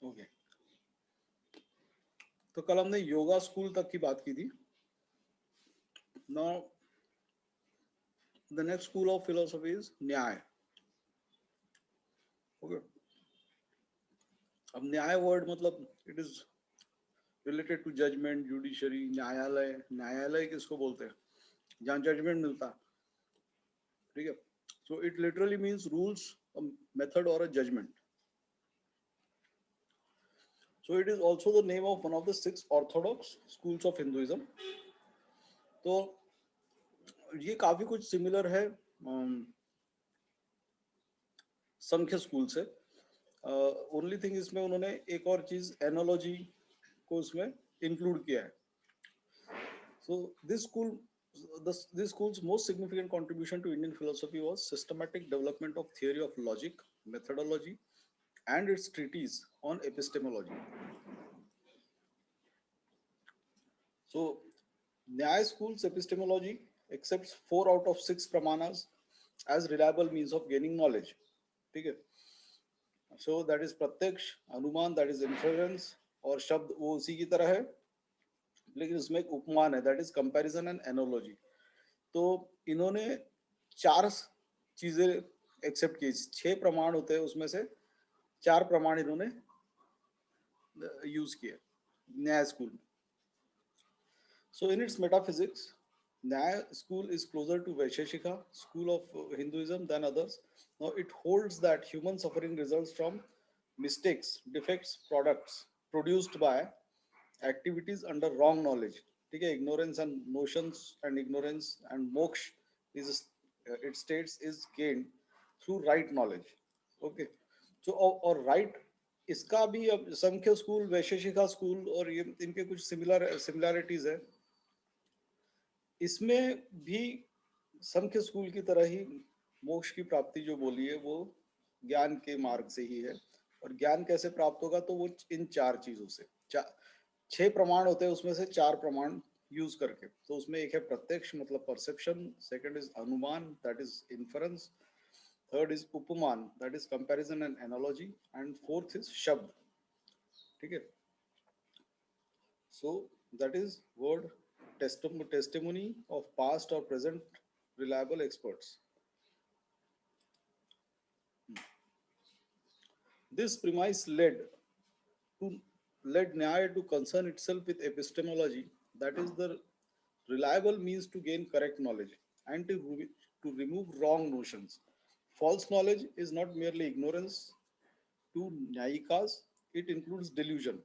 Okay, तो कल हमने योगा स्कूल तक की बात की थी. Now the next school of philosophy is Nyaya. Okay, अब न्याय वर्ड मतलब it is related to judgment, judiciary. न्यायालय, न्यायालय किसको बोलते हैं? जहाँ जजमेंट मिलता है. ठीक है, so it literally means rules, method और अ judgement. So it is also the name of one of the six orthodox schools of Hinduism. तो ये काफी कुछ सिमिलर है संख्य स्कूल से. ओनली थिंग इसमें उन्होंने एक और चीज एनोलॉजी को उसमें इंक्लूड किया है. सो this school's most significant contribution to Indian philosophy was systematic development of theory of logic, methodology, and its treatise on epistemology. So Nyaya school's epistemology accepts 4 out of 6 pramanas as reliable means of gaining knowledge. ठीक है, so that is प्रत्यक्ष, अनुमान, that is inference, और शब्द वो उसी की तरह है, लेकिन उसमें एक उपमान है, that is comparison and analogy. तो इन्होंने 4 चीजें एक्सेप्ट की. 6 प्रमाण होते हैं, उसमें से 4 प्रमाण इन्होंने यूज किए न्याय स्कूल में. So in its metaphysics, Nyaya school is closer to Vaisheshika school of Hinduism than others. Now it holds that human suffering results from mistakes, defects, products produced by activities under wrong knowledge. ठीक है, ignorance and notions and ignorance, and moksha is it states is gained through right knowledge. Okay, so और right इसका भी अब संख्य school, Vaisheshika school और ये इनके कुछ सिमिलरिटीज है. इसमें भी संख्य स्कूल की तरह ही मोक्ष की प्राप्ति जो बोली है वो ज्ञान के मार्ग से ही है. और ज्ञान कैसे प्राप्त होगा? तो वो इन 4 चीजों से. 6 प्रमाण होते हैं, उसमें से 4 प्रमाण यूज करके. तो उसमें एक है प्रत्यक्ष मतलब परसेप्शन, सेकंड इज अनुमान, that is inference, third is उपमान, that is comparison and analogy, and fourth is शब्द. ठीक है, so that is word testimony of past or present reliable experts. This premise led Nyaya to concern itself with epistemology, that is the reliable means to gain correct knowledge and to remove wrong notions. False knowledge is not merely ignorance to Nyayikas, it includes delusion.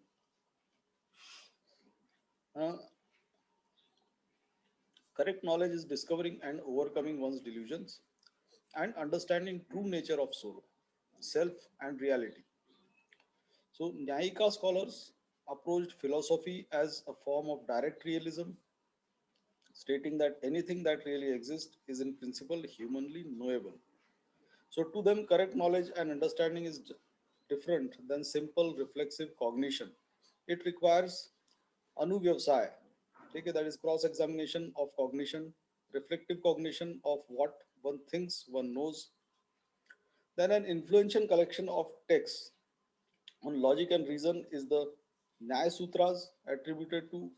Uh, Correct knowledge is discovering and overcoming one's delusions and understanding true nature of soul, self, and reality. So, Nyayika scholars approached philosophy as a form of direct realism, stating that anything that really exists is in principle humanly knowable. So, to them, correct knowledge and understanding is different than simple reflexive cognition. It requires anuvyavsaya, okay, that is cross examination of cognition, reflective cognition of what one thinks one knows, then an influential collection of texts on logic and reason is the Nyaya Sutras attributed to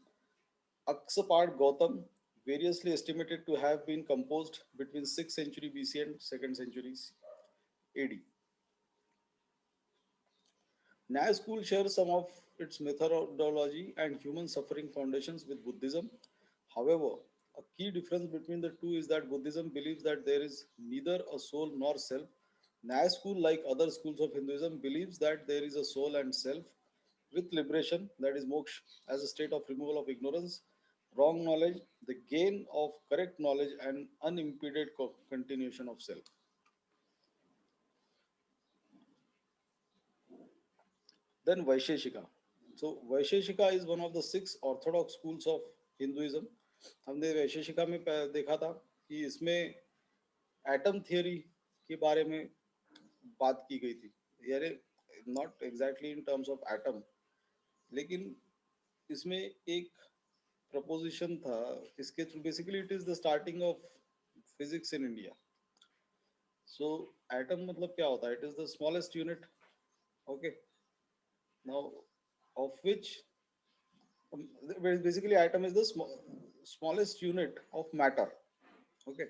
Aksapad Gautam, variously estimated to have been composed between 6th century BC and 2nd century AD. Nyaya school shares some of its methodology and human suffering foundations with Buddhism. However, a key difference between the two is that Buddhism believes that there is neither a soul nor self. Nyaya school, like other schools of Hinduism, believes that there is a soul and self with liberation, that is moksha, as a state of removal of ignorance, wrong knowledge, the gain of correct knowledge, and unimpeded continuation of self. Then Vaisheshika. So Vaisheshika is one of the 6 orthodox schools of Hinduism. हमने वैशेषिका में देखा था कि इसमें atom theory के बारे में बात की गई थी. यानी not exactly in terms of atom, लेकिन इसमें एक प्रपोजिशन था इसके through. Basically it is the starting of physics in India. So atom मतलब क्या होता है? It is the smallest unit. Okay, Now, of which um, basically atom is the smallest unit of matter. Okay.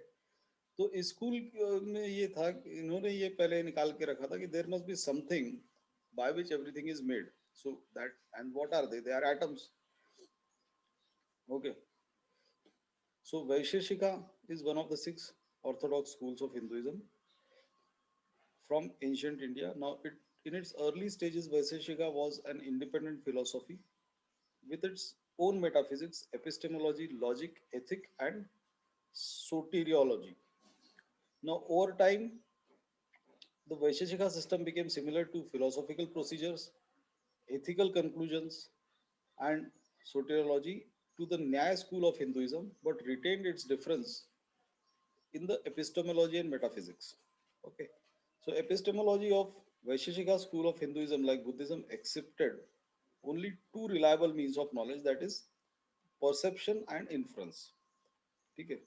तो school में ये था कि इन्होंने ये पहले निकाल के रखा था कि there must be something by which everything is made. So that, and what are they? They are atoms. Okay. So Vaisheshika is one of the six orthodox schools of Hinduism from ancient India. Now, in its early stages, Vaisheshika was an independent philosophy with its own metaphysics, epistemology, logic, ethic, and soteriology. Now, over time, the Vaisheshika system became similar to philosophical procedures, ethical conclusions, and soteriology to the Nyaya school of Hinduism, but retained its difference in the epistemology and metaphysics. Okay, so epistemology of Vaisheshika school of Hinduism, like Buddhism, accepted only two reliable means of knowledge, that is perception and inference. Okay.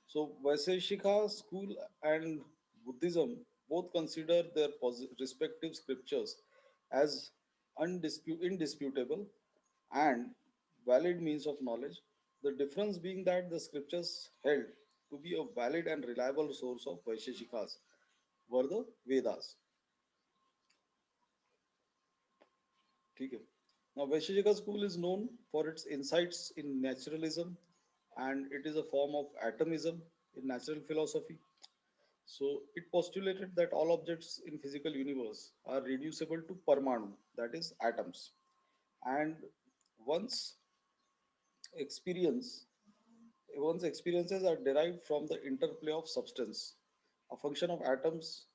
So Vaisheshika school and Buddhism both consider their respective scriptures as indisputable and valid means of knowledge. The difference being that the scriptures held to be a valid and reliable source of Vaisheshikas were the Vedas. Okay. Now, Vaisheshika school is known for its insights in naturalism, and it is a form of atomism in natural philosophy. So it postulated that all objects in physical universe are reducible to parmanu, that is atoms. And once experience one's experiences are derived from the interplay of substance, a function of atoms,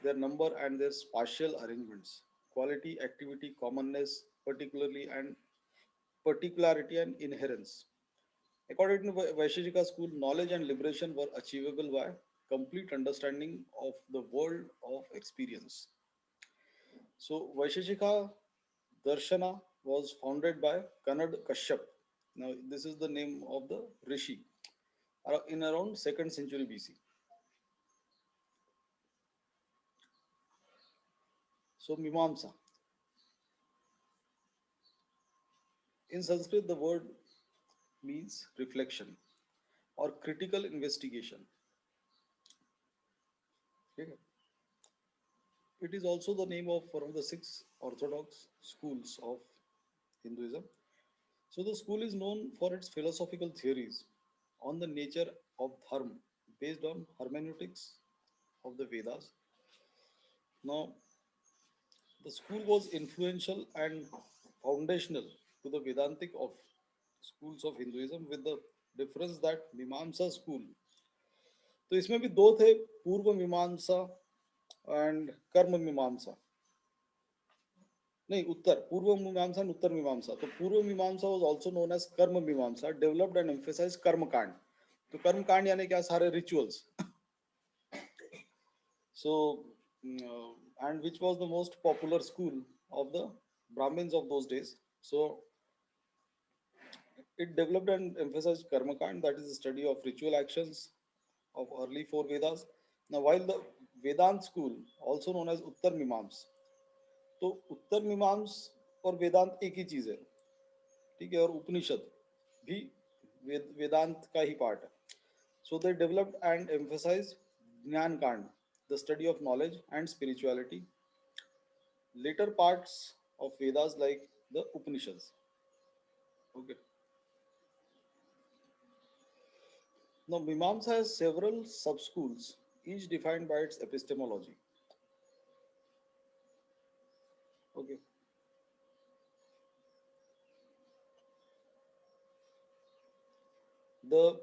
their number and their spatial arrangements, quality, activity, commonness, particularity and inherence. According to Vaisheshika school, knowledge and liberation were achievable by complete understanding of the world of experience. So Vaisheshika Darshana was founded by Kanad Kashyap. Now this is the name of the Rishi in around 2nd century BC. So Mimamsa. In Sanskrit, the word means reflection or critical investigation. Okay. It is also the name of one of the six orthodox schools of Hinduism. So the school is known for its philosophical theories on the nature of dharma based on hermeneutics of the Vedas. Now, the school was influential and foundational to the Vedantic of schools of Hinduism with the difference that Mimamsa school, तो इसमें भी दो थे, पूर्व मीमांसा and कर्म मीमांसा, नहीं उत्तर पूर्व मीमांसा एंड उत्तर मीमांसा. तो पूर्व मीमांसा वाज आल्सो नोन एज कर्म मीमांसा, डेवलप्ड एंड एम्फेसाइज कर्म कांड. तो कर्म कांड यानी क्या, सारे rituals. So, and which was the most popular school of the Brahmins of those days. So, it developed and emphasized Karmakand, that is the study of ritual actions of early four Vedas. Now, while the Vedant school, also known as Uttar Mimams, तो उत्तर मीमांस और वेदांत एक ही चीज है, ठीक है, और उपनिषद भी वेदांत का ही पार्ट है. So they developed and emphasized Jnana Kand, the study of knowledge and spirituality, later parts of Vedas like the Upanishads. Okay. Now, Mimamsa has several sub schools, each defined by its epistemology. Okay. The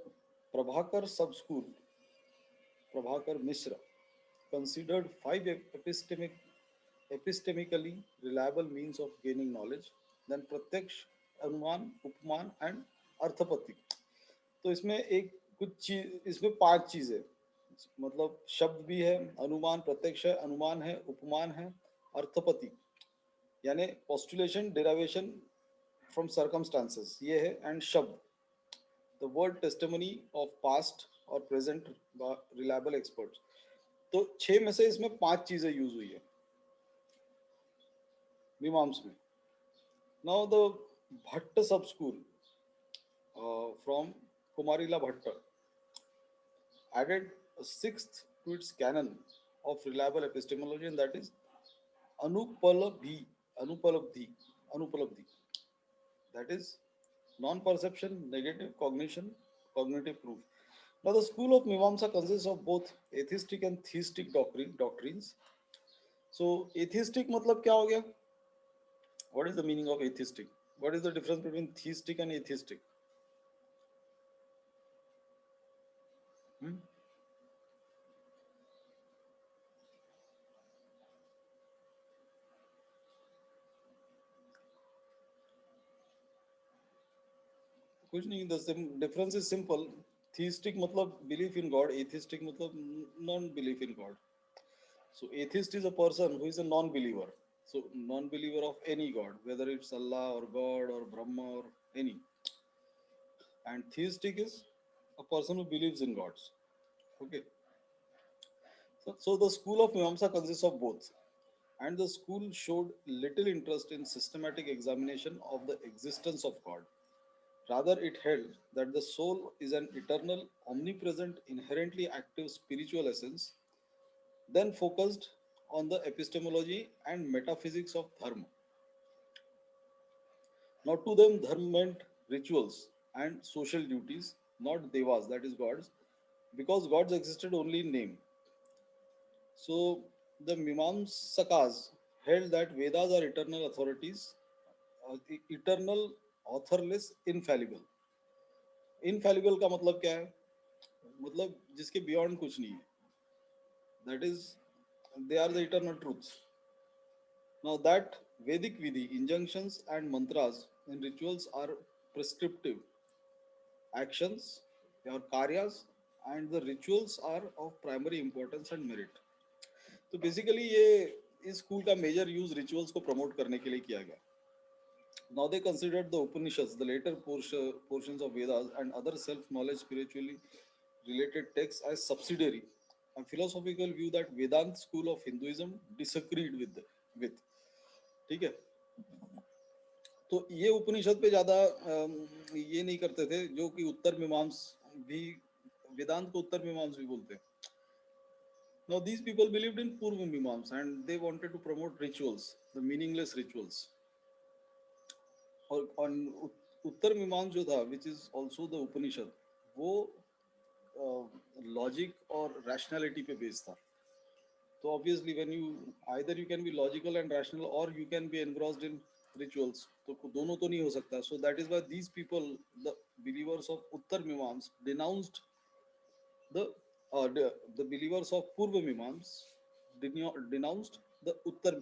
Prabhakar sub school, Prabhakar Mishra, considered five epistemically reliable means of gaining knowledge, then प्रत्यक्ष, अनुमान, उपमान and अर्थपति. तो इसमें एक कुछ चीज, इसमें पांच चीजें, मतलब शब्द भी है, अनुमान प्रत्यक्ष है, अनुमान है, उपमान है, अर्थपति यानी पोस्टुलेशन डेरिवेशन फ्रॉम सर्कमस्टांसेस ये है, एंड शब्द the word testimony of past और प्रेजेंट रिलायबल एक्सपर्ट्स. तो छह में से इसमें पांच चीजें यूज हुई है. मीमांस में. Now the Bhatta sub school from Kumarila Bhatta added a sixth to its canon of reliable epistemology, and that is Anupalabhi, Anupalabdhi, Anupalabdhi. That is non-perception, negative cognition, cognitive proof. Now, the school of Mimamsa consists of both atheistic and theistic doctrines. So, atheistic मतलब क्या हो गया? What is the meaning of atheistic? What is the difference between theistic and atheistic? Hmm? कुछ नहीं. The difference is simple. Theistic मतलब belief in God. Atheistic मतलब non-belief in God. So atheist is a person who is a non-believer. So non-believer of any God, whether it's Allah or God or Brahma or any. And theistic is a person who believes in gods. Okay. So the school of Mimamsa consists of both. And the school showed little interest in systematic examination of the existence of God. Rather, it held that the soul is an eternal, omnipresent, inherently active spiritual essence, then focused on the epistemology and metaphysics of dharma. Now, to them, dharma meant rituals and social duties, not devas, that is gods, because gods existed only in name. So, the Mimamsakas held that Vedas are eternal authorities, eternal, authorless, infallible. इनफैलिबल का मतलब क्या है? मतलब जिसके beyond कुछ नहीं है. That is they are the eternal truths. Now that Vedic Vidhi, injunctions and mantras and rituals are prescriptive actions or karyas, and the rituals are of primary importance and merit. तो basically ये इस school का major use rituals को promote करने के लिए किया गया. Now they considered the Upanishads, the later portions of Vedas, and other self-knowledge spiritually related texts as subsidiary. A philosophical view that Vedanta school of Hinduism disagreed with. ठीक है. तो ये उपनिषद पे ज्यादा ये नहीं करते थे, जो कि उत्तर मीमांस भी, वेदांत को उत्तर मीमांस भी बोलते हैं. Now these people believed in Purva Mimamsa and they wanted to promote rituals, the meaningless rituals. और on उत्तर मीमांस जो था, which is also the Upanishad, वो लॉजिक और रैशनैलिटी पे बेस्ड था. तो obviously when you either you can be logical and rational or you can be engrossed in rituals, तो दोनों तो नहीं हो सकता. So that is why these people, the believers of Uttar Mimamsa, denounced the the believers of Purva Mimams denounced the Uttar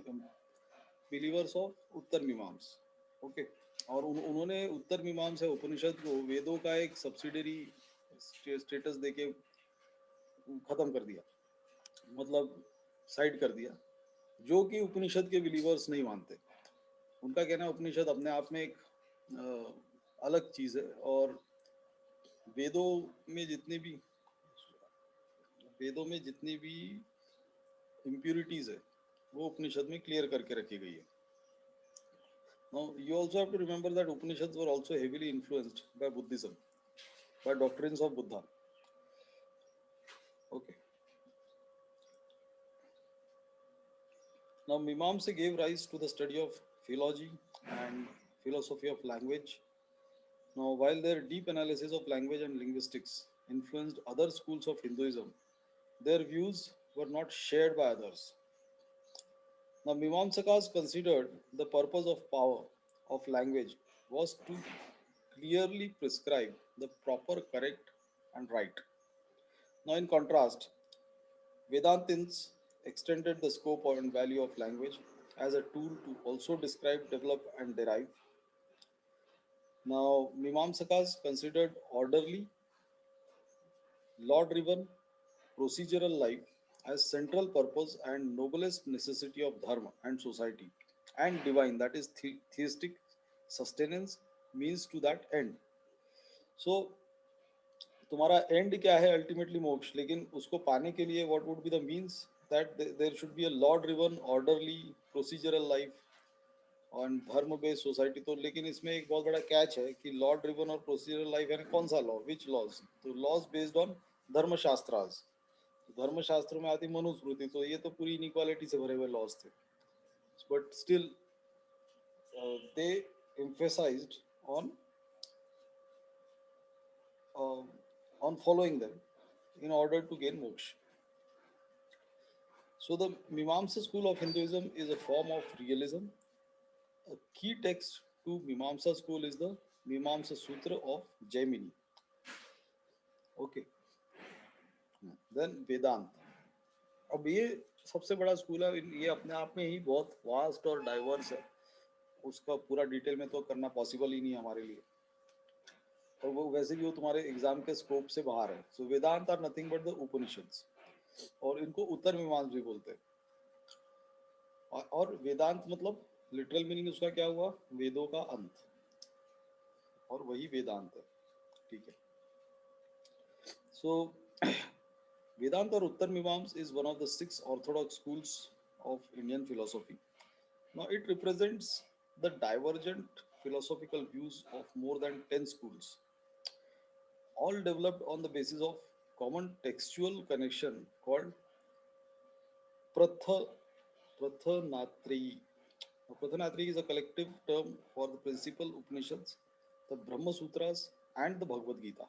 believers of Uttar Mimams. Okay. और उन्होंने उत्तर मीमांसा उपनिषद को वेदों का एक सब्सिडरी स्टेटस देके खत्म कर दिया, मतलब साइड कर दिया, जो कि उपनिषद के बिलीवर्स नहीं मानते. उनका कहना है उपनिषद अपने आप में एक अलग चीज है, और वेदों में जितने भी वेदों में जितनी भी इम्प्यूरिटीज है वो उपनिषद में क्लियर करके रखी गई है. Now you also have to remember that Upanishads were also heavily influenced by Buddhism, by doctrines of Buddha. Okay. Now Mimamsa gave rise to the study of philology and philosophy of language. Now, while their deep analysis of language and linguistics influenced other schools of Hinduism, their views were not shared by others. Now, Mimamsakas considered the purpose of power of language was to clearly prescribe the proper, correct, and right. Now, in contrast, Vedantins extended the scope and value of language as a tool to also describe, develop, and derive. Now, Mimamsakas considered orderly, law driven, procedural life as central purpose and noblest necessity of dharma and society, and divine, that is theistic sustenance, means to that end. So तुम्हारा end क्या है? Ultimately moksha. लेकिन उसको पाने के लिए what would be the means? That there should be a law driven, orderly, procedural life, on dharma based society. तो लेकिन इसमें एक बहुत बड़ा कैच है कि लॉ ड्रिवन और प्रोसीजरल लाइफ है, कौन सा लॉ, विच लॉज, तो laws based on Dharmashastras. Dharmashastra में आती मनुस्मृति, तो ये तो पूरी इनइक्वालिटी से भरे हुए लॉज थे, but still they emphasized on uh, on following them in order to gain moksha. So the Mimamsa school of Hinduism is a form of realism. A key text to Mimamsa school is the Mimamsa Sutra of Jaimini. Okay. Then Vedanta. अब ये सबसे बड़ा school है, ये अपने आप में ही बहुत वास्ट और डाइवर्स है, उसका पूरा डिटेल में तो करना पॉसिबल ही नहीं है हमारे लिए, और वो वैसे भी वो तुम्हारे एग्जाम के स्कोप से बाहर है। So Vedanta are nothing but the Upanishads, और इनको उत्तर मीमांस भी बोलते हैं। और वेदांत मतलब लिटरल मीनिंग उसका क्या हुआ, वेदों का अंत, और वही वेदांत है। ठीक है। So Vedanta or Uttar Mimamsa is one of the 6 orthodox schools of Indian philosophy. Now it represents the divergent philosophical views of more than 10 schools, all developed on the basis of common textual connection called pratha prathanatri. Prathanatri is a collective term for the principal Upanishads, the Brahma Sutras, and the Bhagavad Gita.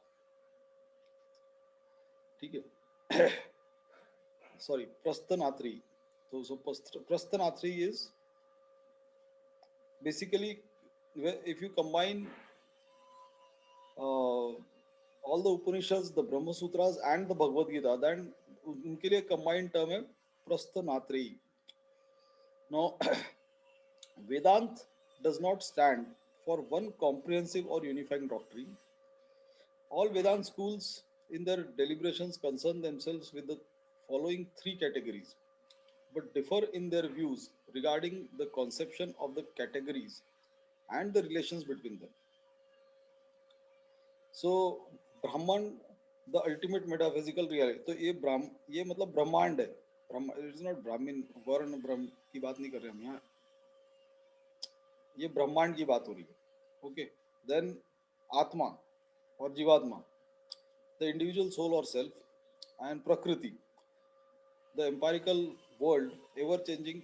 ठीक है। Sorry, Prasthanatri. So Prasthanatri is basically if you combine all the Upanishads, the Brahma Sutras, and the Bhagavad Gita, then उनके लिए combined term है Prasthanatri. Now, Vedant does not stand for one comprehensive or unifying doctrine. All Vedant schools in their deliberations concern themselves with the following 3 categories, but differ in their views regarding the conception of the categories and the relations between them. So, Brahman, the ultimate metaphysical reality. तो ये मतलब ब्रह्मांड है। It is not ब्राह्मण वर्ण ब्रह्म की बात नहीं कर रहे हम यहाँ, ये ब्रह्मांड की बात हो रही है। ओके। देन आत्मा और जीवात्मा, द इंडिविजुअल सोल और सेल्फ, एंड प्रकृति, the empirical world, ever changing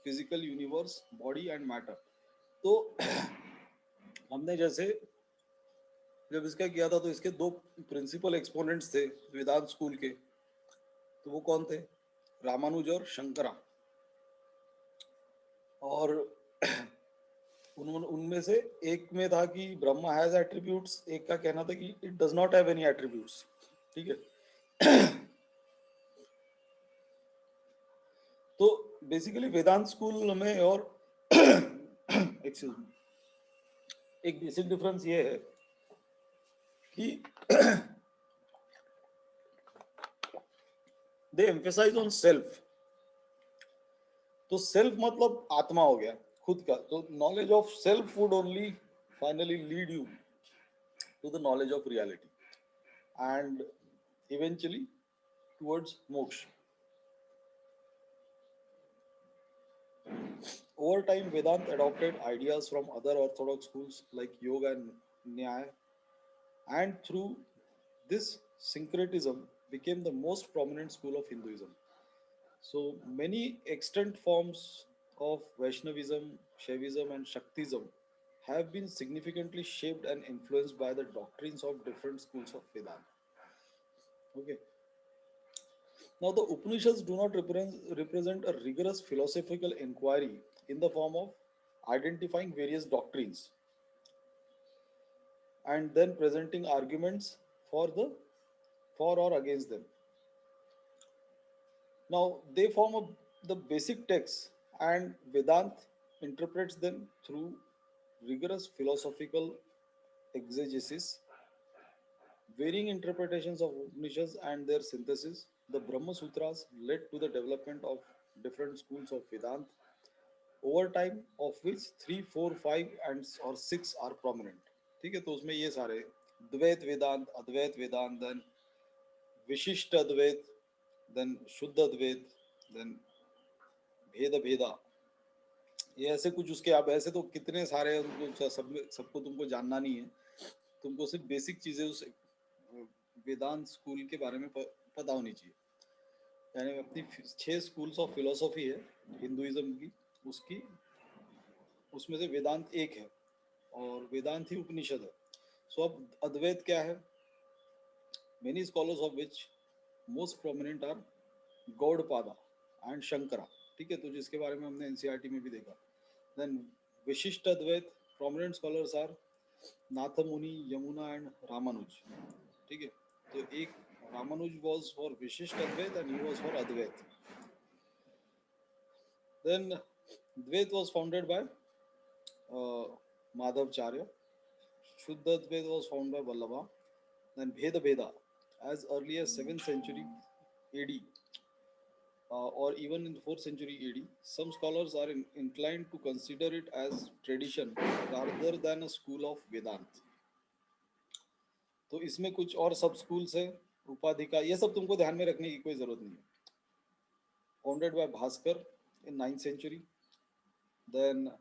physical universe, body and matter. तो हमने जैसे जब इसका किया था तो इसके 2 प्रिंसिपल एक्सपोनेंट्स थे वेदांत स्कूल के, तो वो कौन थे, रामानुज और शंकरा। और उनमें से एक में था कि ब्रह्मा हैज एट्रीब्यूट्स, एक का कहना था कि it does not have any attributes. ठीक है। तो बेसिकली वेदांत स्कूल में और एक्सक्यूज मी, एक बेसिक डिफरेंस ये है कि दे एम्फेसाइज ऑन सेल्फ। तो सेल्फ मतलब आत्मा हो गया, खुद का। तो knowledge of self would only finally lead you to the knowledge of reality and eventually towards moksha. Over time, Vedanta adopted ideas from other orthodox schools like Yoga and Nyaya, and through this syncretism became the most prominent school of Hinduism. So many extant forms of Vaishnavism, Shaivism, and Shaktism have been significantly shaped and influenced by the doctrines of different schools of Vedanta. Okay. Now, the Upanishads do not represent a rigorous philosophical inquiry in the form of identifying various doctrines and then presenting arguments for or against them. Now, they form the basic texts, and Vedanta interprets them through rigorous philosophical exegesis, varying interpretations of Upanishads and their synthesis. The Brahma Sutras led to the development of different schools of Vedanta, over time of which 3, 4, 5 and or 6 are prominent. ठीक है। तो उसमें ये सारे द्वैत वेदांत, अद्वैत वेदांत, then Vishishta अद्वैत, then शुद्ध अद्वैत, then भेद भेदा, ये ऐसे कुछ उसके, अब ऐसे तो कितने सारे हैं, उनको सब सबको तुमको जानना नहीं है, तुमको सिर्फ बेसिक चीजें उस वेदांत स्कूल के बारे में पता होनी चाहिए। यानी अपनी 6 स्कूल्स ऑफ फिलोसॉफी है हिंदुइज्म की, उसकी उसमें से वेदांत एक है, और वेदांत ही उपनिषद है। सो अब अद्वैत क्या है? Many scholars of which most prominent are Gaudapada and Shankara. ठीक है, तो जिसके बारे में हमने एनसीईआरटी में भी देखा। Then Vishishta Advaita, prominent scholars are Nathamuni, Yamuna and Ramanuja. ठीक है, तो एक रामानुज was for विशिष्ट अद्वैत and he was for Advaita. Then Dvait was founded by Madhavacharya. Shuddha Advait was founded by Vallabha. Then Bheda Bheda, as early as 7th century AD, or even in the 4th century AD, some scholars are inclined to consider it as tradition rather than a school of Vedanta. तो इसमें कुछ और सब schools है, उपाधिका, ये सब तुमको ध्यान में रखने की कोई जरूरत नहीं है। Founded by Bhaskara in 9th century. Then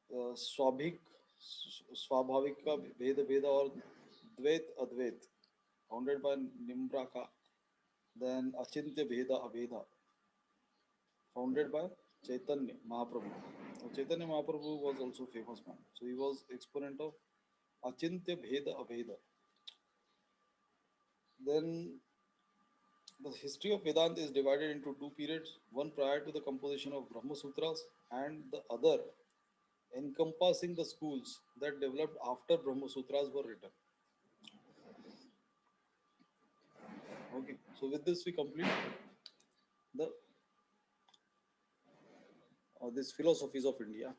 स्वाभिक, स्वाभाविक का भेद भेद और Dvaita Advaita, founded by Nimbarka. Then Achintya Bheda Abheda, founded by Chaitanya Mahaprabhu. Chaitanya Mahaprabhu was also famous man, so he was exponent of achintya bheda abheda. Then the history of Vedanta is divided into two periods, one prior to the composition of Brahma Sutras and the other encompassing the schools that developed after Brahma Sutras were written. Okay, so with this we complete the this philosophies of India.